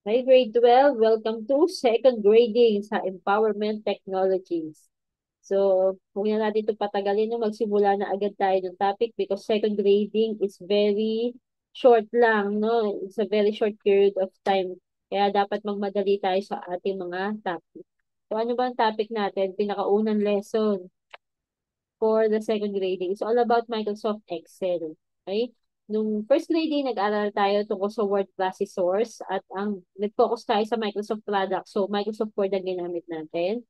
Hi, grade 12. Welcome to second grading sa Empowerment Technologies. So, huwag na natin ito patagalin, no? Magsimula na agad tayo ng topic because second grading is very short lang, no? It's a very short period of time. Kaya dapat magmadali tayo sa ating mga topic. So, ano ba ang topic natin? Pinakaunang lesson for the second grading. It's all about Microsoft Excel. Okay? Nung first grading, nag-aral tayo tungkol sa word processors at nag-focus tayo sa Microsoft product. So, Microsoft Word ang ginamit natin.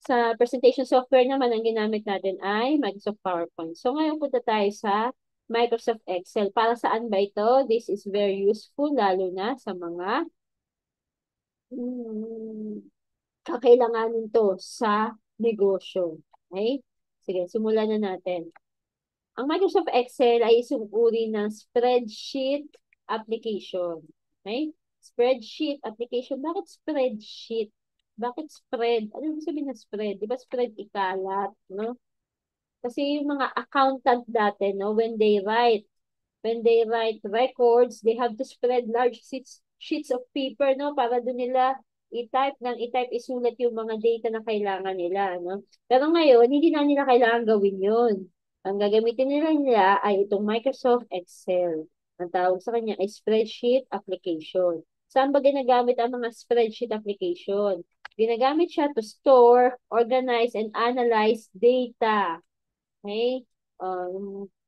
Sa presentation software naman, ang ginamit natin ay Microsoft PowerPoint. So, ngayon punta tayo sa Microsoft Excel. Para saan ba ito? This is very useful, lalo na sa mga hmm, kakailanganin to sa negosyo. Okay? Sige, simulan na natin. Ang Microsoft Excel ay isang uri ng spreadsheet application. Okay? Spreadsheet application. Bakit spreadsheet? Bakit spread? Ano yung sabihin ng spread? Di ba spread ikalat, no? Kasi yung mga accountant dati, no, when they write records, they have to spread large sheets of paper, no, para doon nila i-type, isulat yung mga data na kailangan nila, no. Pero ngayon, hindi na nila kailangan gawin yun. Ang gagamitin nila ay itong Microsoft Excel. Ang tawag sa kanya ay spreadsheet application. Saan ba ginagamit ang mga spreadsheet application? Ginagamit siya to store, organize, and analyze data. Okay?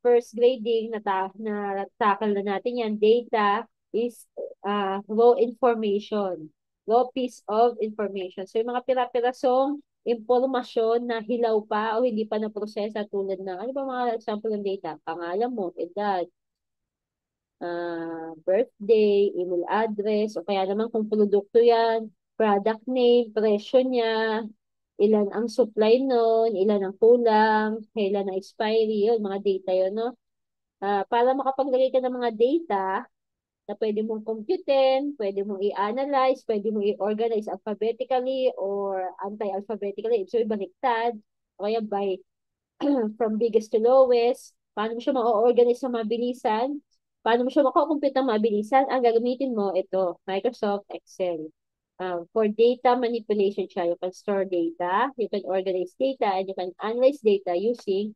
First grading, na-tackle na natin yan. Data is raw information. Raw piece of information. So, yung mga pira-pirasong impormasyon na hilaw pa o hindi pa na-prosesa tulad ng, ano ba mga example ng data? Pangalan mo, edad, birthday, email address, o kaya naman kung produkto yan, product name, presyo niya, ilan ang supply nun, ilan ang kulang, kailan ang expiry, yun, mga data yun, no? Para makapaglagay ka ng mga data na pwede mong computein, pwede mong i-analyze, pwede mong i-organize alphabetically or anti-alphabetically, so baliktad, o kaya by from biggest to lowest, paano mo siya ma-organize sa mabilisan, paano mo siya makakompute ng mabilisan, ang gagamitin mo, ito, Microsoft Excel. For data manipulation siya, you can store data, you can organize data, and you can analyze data using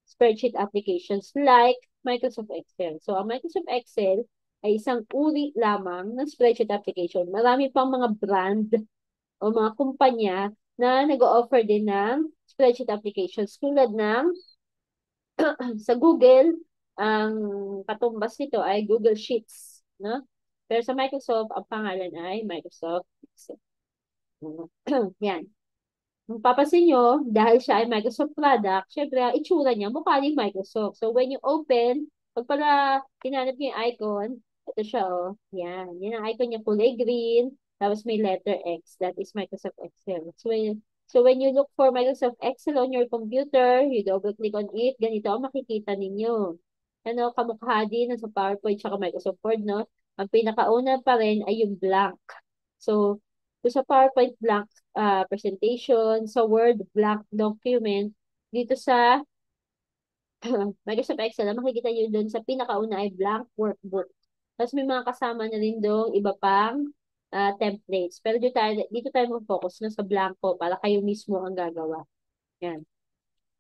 spreadsheet applications like Microsoft Excel. So, ang Microsoft Excel ay isang uri lamang ng spreadsheet application. Marami pang mga brand o mga kumpanya na nag-o-offer din ng spreadsheet applications tulad ng sa Google, ang katumbas nito ay Google Sheets, no? Pero sa Microsoft, ang pangalan ay Microsoft Excel. Yan. Kung papansin nyo, dahil siya ay Microsoft product, syempre, ang itsura niya, mukha ni Microsoft. So, when you open, pag pala tinanap niyo yung icon, ito siya, oh. Yan. Yan ang icon niya, kulay green, tapos may letter X. That is Microsoft Excel. So when you look for Microsoft Excel on your computer, you double-click on it, ganito ang makikita ninyo. Ano, kamukha din sa PowerPoint tsaka Microsoft Word, no? Ang pinakauna pa rin ay yung blank. So, sa PowerPoint blank presentation, sa Word blank document, dito sa Microsoft Excel, ang makikita nyo doon sa pinakauna ay blank workbook. Tapos may mga kasama na rin doon iba pang templates. Pero dito tayo mag-focus na sa blanco para kayo mismo ang gagawa. Yan.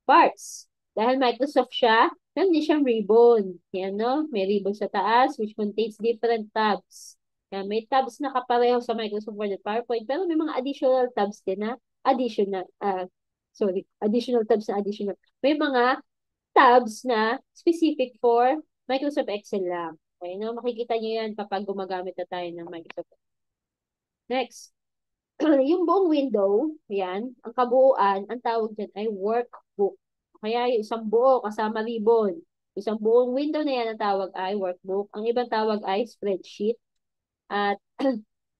Parts. Dahil Microsoft siya, meron din siyang ribbon. Yan, no? May ribbon sa taas which contains different tabs. Yan, may tabs na kapareho sa Microsoft Word at PowerPoint, pero may mga additional tabs din na additional tabs na additional. May mga tabs na specific for Microsoft Excel lang. Okay, no? Makikita nyo yan kapag gumagamit na tayo ng Microsoft. Next. Yung buong window, yan, ang kabuuan, ang tawag dyan ay workbook. Kaya yung isang buo kasama ribbon. Isang buong window na yan ang tawag ay workbook. Ang ibang tawag ay spreadsheet. At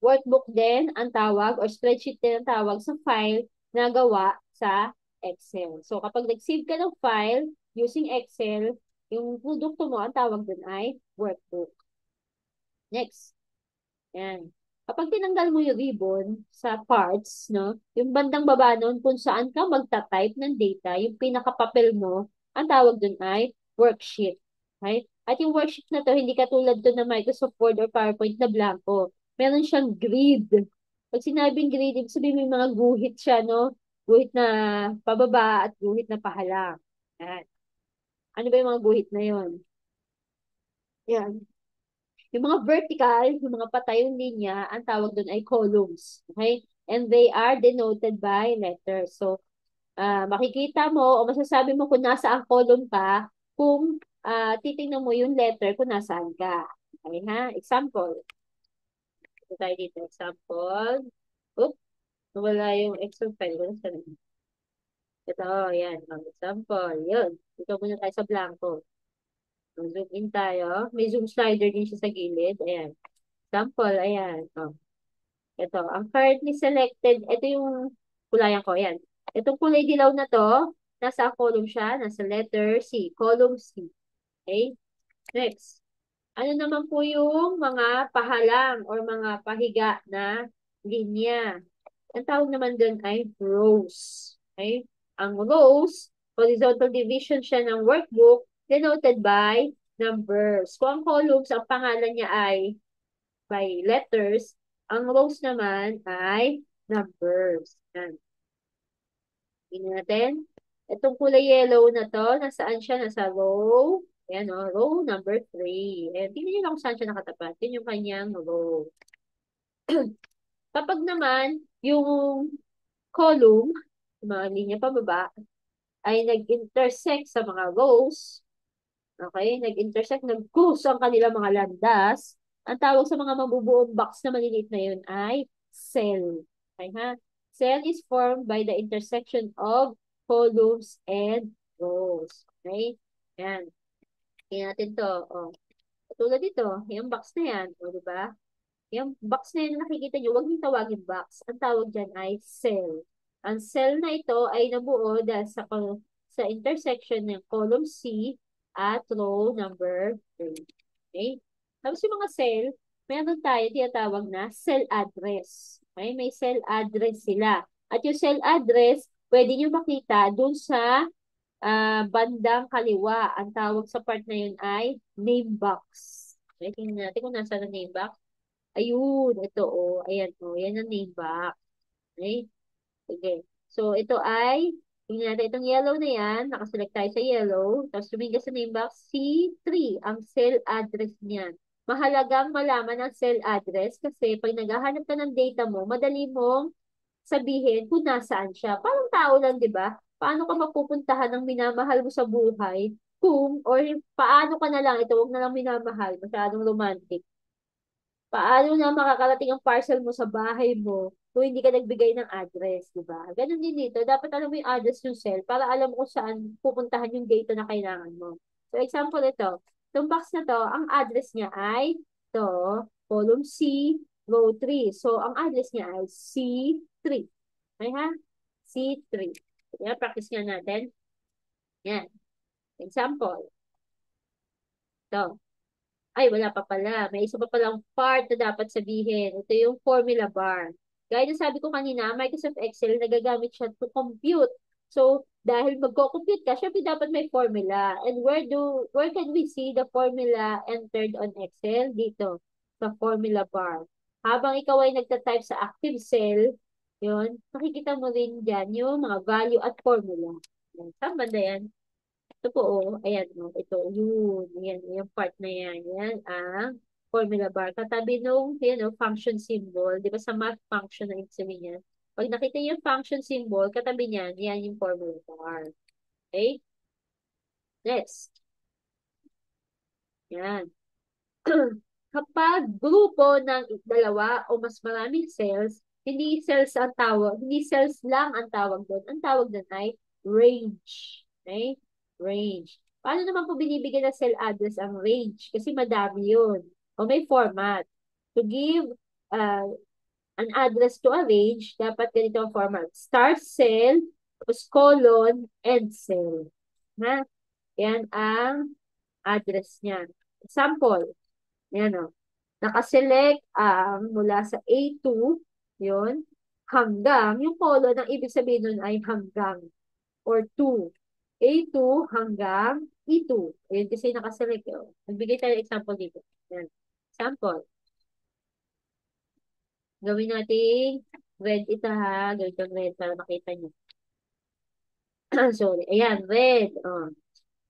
workbook din ang tawag or spreadsheet din ang tawag sa file na gawa sa Excel. So kapag nag-save ka ng file using Excel, yung produkto mo ang tawag dun ay workbook. Next. Yan. Kapag tinanggal mo yung ribbon sa parts, no, yung bandang baba nun, kung saan ka magta-type ng data, yung pinakapapel mo, ang tawag dun ay worksheet. Okay? At yung worksheet na to, hindi katulad to ng Microsoft Word or PowerPoint na blanco. meron siyang grid. Pag sinabing grid, ibig sabihin may mga guhit siya, no? Guhit na pababa at guhit na pahalang. Yan. Ano ba yung mga guhit na yon? Yan. Yung mga vertical, yung mga patayong linya, ang tawag doon ay columns. Okay? And they are denoted by letters. So, makikita mo o masasabi mo kung nasa ang column ka kung titingnan mo yung letter kung nasaan ka. Okay ha? Example. Ito tayo dito. Example. Oops, nawala yung Excel file. Wala sa ito, yan. Example. Yun. Ito muna tayo sa blanco. Zoom in tayo. May zoom slider din siya sa gilid. Ayan. Example. Ayan. Oh. Ito. Ang currently selected. Ito yung kulayan ko. Ayan. Itong kulay dilaw na to, nasa column siya. Nasa letter C. Column C. Okay? Next. Ano naman po yung mga pahalang or mga pahiga na linya? Ang tawag naman doon ay rows. Okay? Ang rows, horizontal division siya ng workbook, denoted by numbers. Kung ang columns, ang pangalan niya ay by letters, ang rows naman ay numbers. Yan. Tingnan natin. Itong kulay yellow na to, nasaan siya? Nasa row. Ayan o, row number 3. Ayan, tingnan niyo lang kung saan siya nakatapat. Yun yung kanyang row. Kapag naman, yung column, yung mga linya pababa, ay nag-intersect sa mga rows, okay, nag-intersect, nag-cross ang kanilang mga landas, ang tawag sa mga mabubuong box na maliliit na yun ay cell. Okay, ha? Cell is formed by the intersection of columns and rows. Okay? Yan. Tingnan natin to. Oh. Tulad dito, yung box na yan. O, di ba? Yung box na yun na nakikita nyo, huwag niyo tawagin box. Ang tawag dyan ay cell. Ang cell na ito ay nabuo dahil sa intersection ng column C at row number 3. Okay? Tapos yung mga cell, meron tayo tinatawag na cell address. Okay? May cell address sila. At yung cell address, pwede nyo makita dun sa bandang kaliwa. Ang tawag sa part na yun ay name box. Okay? Tingnan natin kung nasa na name box. Ayun, ito oh. Ayan oh, yan ang name box. Okay? Sige. So, ito ay, tingnan natin itong yellow na yan. Nakaselect tayo sa yellow. Tapos tumingin sa name box, C3, ang cell address niyan. Mahalagang malaman ang cell address kasi pag naghahanap ka ng data mo, madali mong sabihin kung nasaan siya. Parang tao lang, di ba? Paano ka mapupuntahan ng minamahal mo sa buhay kung, or paano ka na lang, ito, huwag na lang minamahal, masyadong romantic. Paano na makakarating ang parcel mo sa bahay mo kung hindi ka nagbigay ng address, di ba? Ganun din dito. Dapat alam mo yung address ng cell para alam mo kung saan pupuntahan yung data na kailangan mo. So, example ito. Itong box na to, ang address niya ay to, column C, row 3. So, ang address niya ay C3. Okay ha? C3. Kaya, practice nga natin. Yan. Example. Ito. Ay, wala pa pala. May isa pa palang part na dapat sabihin. Ito yung formula bar. Gaya na sabi ko kanina, Microsoft Excel, nagagamit siya to compute. So, dahil magko-compute ka, syempre dapat may formula. And where can we see the formula entered on Excel? Dito, sa formula bar. Habang ikaw ay nagta-type sa active cell, yun, makikita mo rin dyan yung mga value at formula. Yan. Saan banda yan? Ito po, oh. Ayan, oh. Ito, yun. Ayan, yung part na yan. Yan ang formula bar. Katabi nung, yan, oh, function symbol. Di ba sa math function na ibig sabihin yan? Pag nakita yung function symbol, katabi niyan, yan yung formula bar. Okay? Next. Yan. Kapag grupo ng dalawa o mas maraming cells, hindi cells ang tawag, hindi cells lang ang tawag doon. Ang tawag doon ay range. Okay? Range. Paano naman po binibigyan ng cell address ang range? Kasi madami yun. O may format. To give uh, an address to a range, dapat ganito ang format. Start cell, tapos colon, end cell. Ha? Yan ang address niyan. Example. Yan o. Nakaselect mula sa A2, yun, hanggang, yung colon, ang ibig sabihin nun ay hanggang, or 2. A2 hanggang E2. Ayun kasi nakaselect. Oh. Nagbigay tayo example dito. Yan. Example. Gawin natin red ito ha. Gawin ko red para makita nyo. Sorry. Ayan, red. Oh.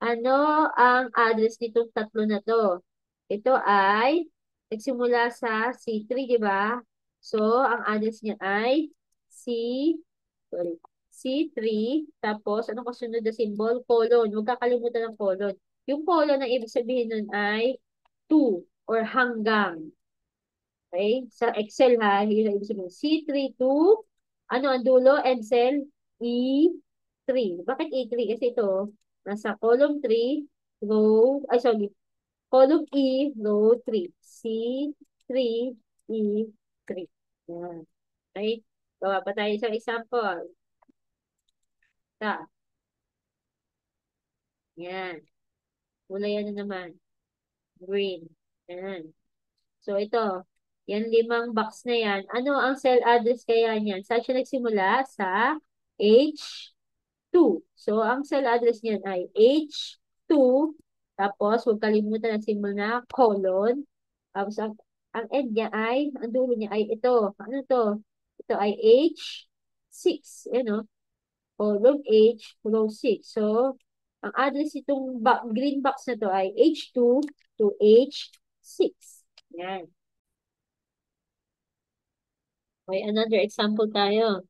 Ano ang address nitong tatlo na to? Ito ay nagsimula sa C3, di ba? So, ang address niya ay C, sorry, C3, tapos, ano kasunod na symbol? Colon. Huwag kakalimutan ng colon. Yung colon, ang ibig sabihin nun ay to or hanggang. Okay? Sa Excel ha, yun ang ibig sabihin. C3 to, ano ang dulo? End cell? E3. Bakit E3? Kasi ito, nasa column 3, row, ay sorry, column E, row 3. C3, E3. Yan. Okay? Gawa pa tayo isang example. Ta. Yan. Kulay ano naman? Green. Yan. So, ito. Yan limang box na yan. Ano ang cell address kaya niyan? Saan siya nagsimula? Sa H2. So, ang cell address niyan ay H2. Tapos, huwag kalimutan ang symbol na colon. Tapos, ang end niya ay, ang dulo niya ay ito. Ano to? Ito ay H6. Ano? Column H, row 6. So, ang address itong green box na to ay H2 to H6. Yan. Okay, another example tayo.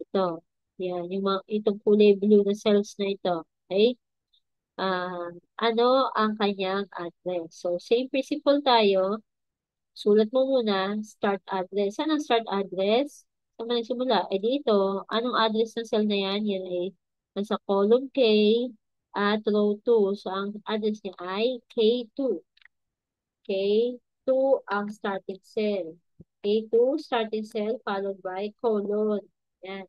Ito. Yan, yung mga, itong kulay blue na cells na ito. Okay? Ah, ano ang kanyang address? So, same principle tayo. Sulat mo muna, start address. Saan ang start address? Saan man nagsimula? Eh dito, anong address ng cell na yan? Yan ay nasa column K at row 2. So, ang address niya ay K2. K2 ang starting cell. K2, starting cell, followed by colon. Yan.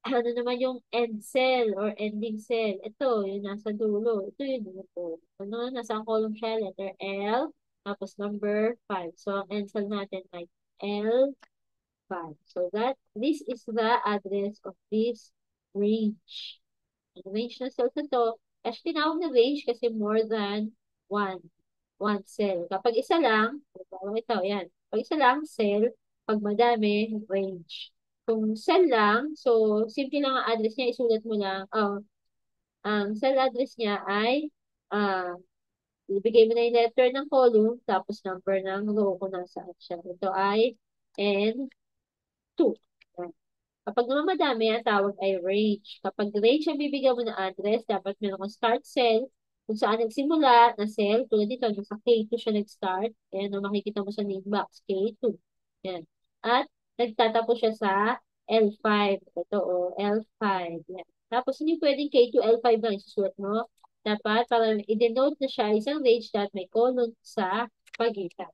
Ano naman yung end cell or ending cell? Ito, yung nasa dulo. Ito yun. Ito. Ano, nasa column siya? Letter L, tapos number 5. So, ang end cell natin ay L5. So, this is the address of this range. Ang range na cells na to, actually tinawag na range kasi more than one. One cell. Kapag isa lang, ito, yan. Pag isa lang, cell. Pag madami, range. Kung cell lang, so, simple lang ang address niya, isulat mo lang. Ang cell address niya ay, ah, ibigay mo na yung letter ng column, tapos number ng row kung nasaan siya. Ito ay N2. Kapag naman madami, ang tawag ay range. Kapag range ang bibigyan mo ng address, dapat meron kang start cell kung saan nagsimula na cell. Tulad dito, sa K2 siya nag-start. Ayan, no, makikita mo sa name box, K2. Yan. At nagtatapos siya sa L5. Ito, L5. Yan. Tapos, hindi pwedeng K2, L5 lang isusulat mo. Dapat, para i-denote na siya isang range that may colon sa pagitan.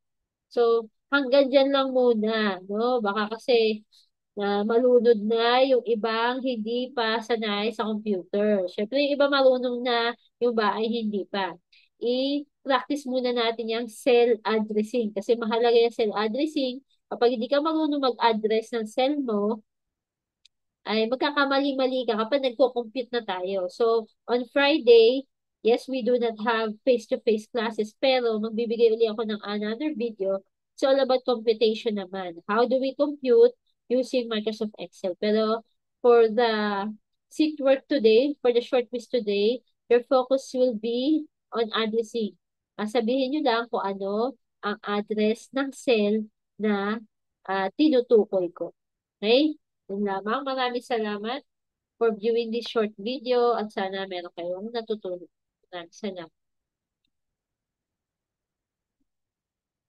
So, hanggang dyan lang muna, no? Baka kasi na malunod na yung ibang hindi pa sanay sa computer. Siyempre, yung iba marunong na, yung ba ay hindi pa. I-practice muna natin yung cell addressing kasi mahalaga yung cell addressing. Kapag hindi ka marunong mag-address ng cell mo, ay magkakamali-mali ka kapag nagko-compute na tayo. So, on Friday, yes, we do not have face-to-face classes, pero magbibigay uli ako ng another video. It's all about computation naman. How do we compute using Microsoft Excel? Pero for the sheet work today, for the short quiz today, your focus will be on addressing. Sabihin nyo lang kung ano ang address ng cell na tinutukoy ko. Okay? Yun lamang. Maraming salamat for viewing this short video at sana meron kayong natutunan. Maraming salamat.